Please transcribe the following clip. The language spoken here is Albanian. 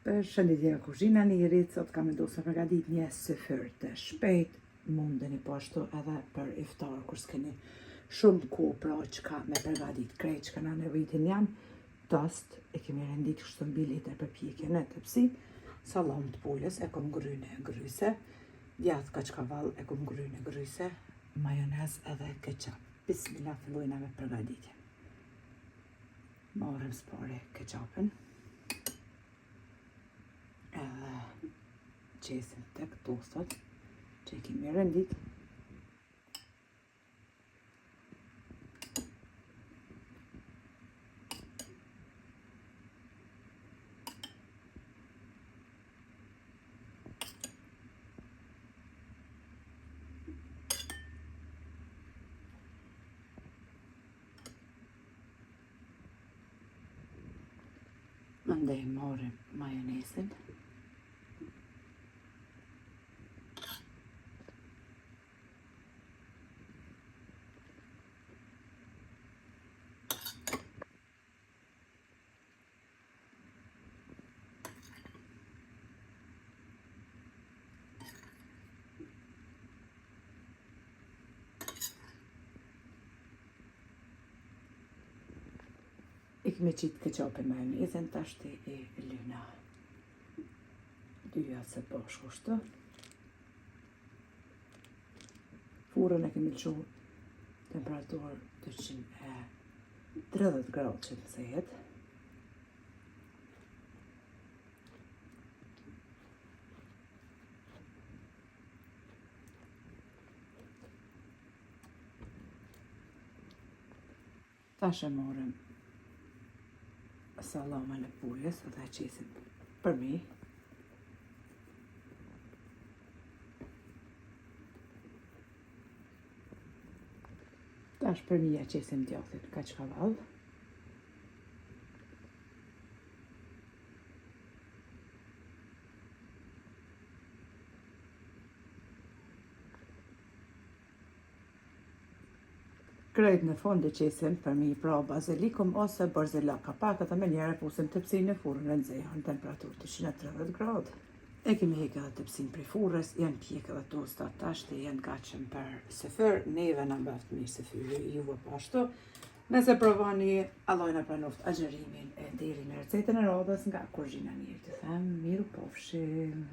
Shëndetje nga kuzhina Nirit, sot kam vendosur të përgatit një syfyr të shpejt, mundeni po ashtu edhe për iftar, kur s'keni shumë kohë pra çka me përgatit. Krejt që na nevojitin janë tost, e kemi rendit kështu mbi litër për pjekje në tepsi, sallom të pulës e kom gryne gryse, djath kaçkavall e kom gryne gryse, majonez edhe ketchup. Bismillah, fillojna me përgatitjen. Marrim s'pari ketchupin. Edhe qesim tek tostat që i kemi rendit. Mandej marrim majonezin. I kemi qitë ketchupin majonezin, tashti i lyna dyja së bashku kështu. Furrën e kemi lëshu temperaturë 230 gradë që të sehet. Tash e marrim sallamën e pulës edhe e qesim përmi. Tash përmija qesim djathin kaçkavall. Krejt në fund e qesim përmi pra bazilikum ose barzilaka, pak edhe me njëre pusim tepsin në furrën e nxehtë në temperaturë 230 gradë. E kemi hekë edhe tepsin prej furrës, janë pjekë edhe tosta, tashti janë gatshëm për syfyr, neve na mbaft mirë syfyri, juve po ashtu. Nëse provoni, Allah na pranoft agjërimin e deri në recetën e radhës nga kuzhina Nirit. Ju them miru pofshim.